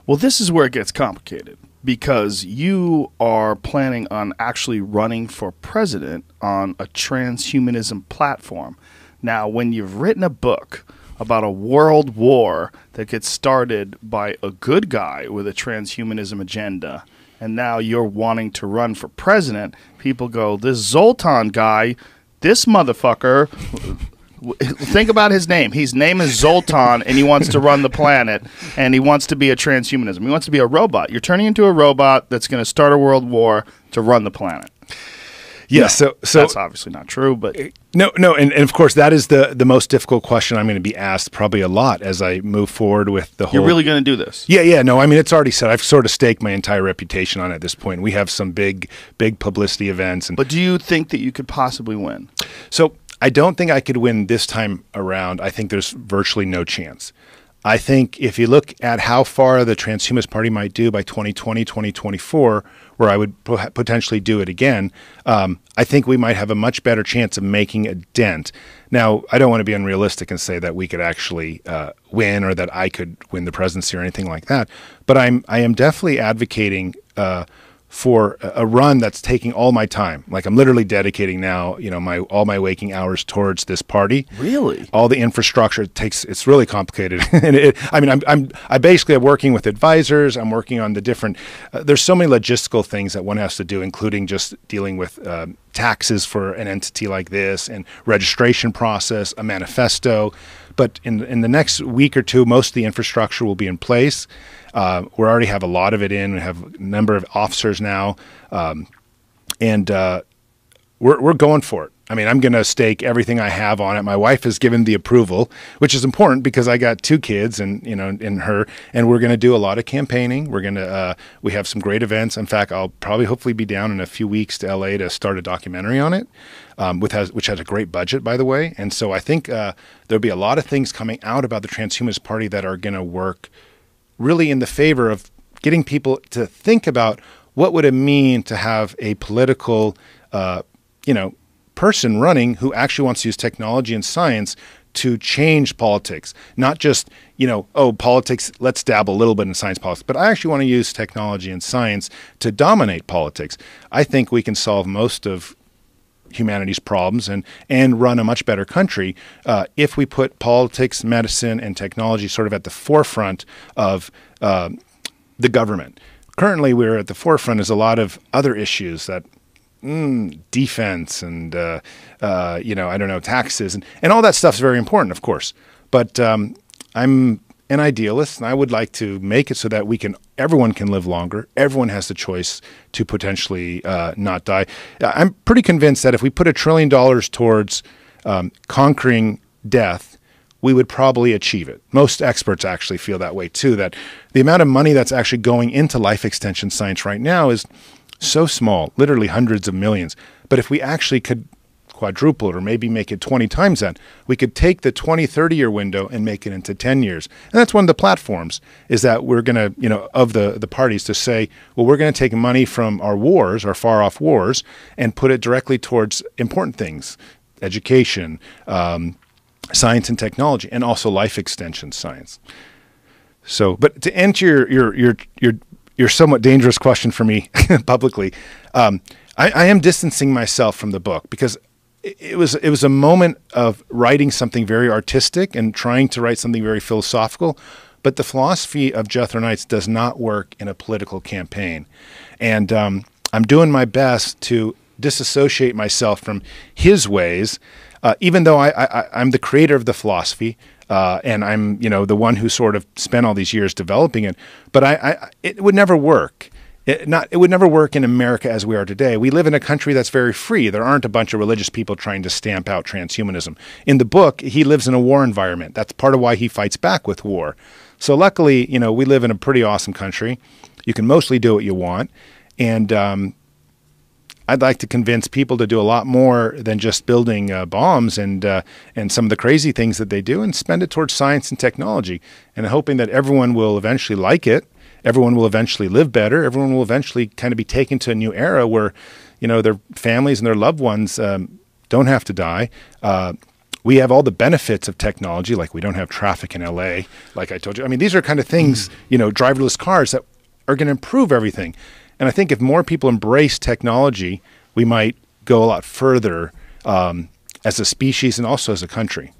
Well, this is where it gets complicated because you are planning on actually running for president on a transhumanism platform. Now, when you've written a book about a world war that gets started by a good guy with a transhumanism agenda, and now you're wanting to run for president, people go, this Zoltan guy, this motherfucker, think about his name. His name is Zoltan, and he wants to run the planet, and he wants to be a transhumanism. He wants to be a robot. You're turning into a robot that's going to start a world war to run the planet. Yeah, so that's obviously not true, but no, and of course that is the most difficult question I'm going to be asked probably a lot as I move forward with the whole. You're really going to do this? Yeah. No, I mean it's already said. I've sort of staked my entire reputation on it at this point. We have some big publicity events, but do you think that you could possibly win? So I don't think I could win this time around. I think there's virtually no chance. I think if you look at how far the Transhumanist Party might do by 2020, 2024, where I would potentially do it again, I think we might have a much better chance of making a dent. Now, I don't want to be unrealistic and say that we could actually win or that I could win the presidency or anything like that, but I am definitely advocating for a run that's taking all my time. Like I'm literally dedicating now, all my waking hours towards this party. Really? All the infrastructure it's really complicated. And I'm basically working with advisors. I'm working on the different, there's so many logistical things that one has to do, including just dealing with taxes for an entity like this and registration process, a manifesto. But in the next week or two, most of the infrastructure will be in place. We already have a lot of it in. We have a number of officers now, and we're going for it. I mean, I'm going to stake everything I have on it. My wife has given the approval, which is important because I got 2 kids, and in her, and we're going to do a lot of campaigning. We're going to we have some great events. In fact, I'll probably hopefully be down in a few weeks to LA to start a documentary on it, which has a great budget, by the way. And so I think there'll be a lot of things coming out about the Transhumanist Party that are going to work really in the favor of getting people to think about what would it mean to have a political, person running who actually wants to use technology and science to change politics, not just, politics, let's dab a little bit in science politics, but I actually want to use technology and science to dominate politics. I think we can solve most of humanity's problems and run a much better country if we put politics, medicine, and technology sort of at the forefront of the government. Currently, we're at the forefront is a lot of other issues that defense and taxes and all that stuff's very important, of course. But I'm an idealist, and I would like to make it so that everyone can live longer. Everyone has the choice to potentially not die. I'm pretty convinced that if we put $1 trillion towards conquering death, we would probably achieve it. Most experts actually feel that way too, that the amount of money that's actually going into life extension science right now is so small, literally hundreds of millions. But if we actually could quadruple it or maybe make it 20 times that, we could take the 20, 30-year window and make it into 10 years. And that's one of the platforms is that we're going to, of the parties to say, well, we're going to take money from our wars, our far-off wars, and put it directly towards important things, education, science and technology, and also life extension science. So, but to answer your somewhat dangerous question for me publicly, I am distancing myself from the book because it was a moment of writing something very artistic and trying to write something very philosophical, but the philosophy of Jethro Knights does not work in a political campaign. And I'm doing my best to disassociate myself from his ways, even though I'm the creator of the philosophy, and I'm the one who sort of spent all these years developing it. But it would never work. It would never work in America as we are today. We live in a country that's very free. There aren't a bunch of religious people trying to stamp out transhumanism. In the book, he lives in a war environment. That's part of why he fights back with war. So luckily, we live in a pretty awesome country. You can mostly do what you want. And I'd like to convince people to do a lot more than just building bombs and some of the crazy things that they do, and spend it towards science and technology, and hoping that everyone will eventually like it. Everyone will eventually live better. Everyone will eventually kind of be taken to a new era where, their families and their loved ones don't have to die. We have all the benefits of technology, like we don't have traffic in LA, like I told you. I mean, these are kind of things, driverless cars that are going to improve everything. And I think if more people embrace technology, we might go a lot further as a species and also as a country.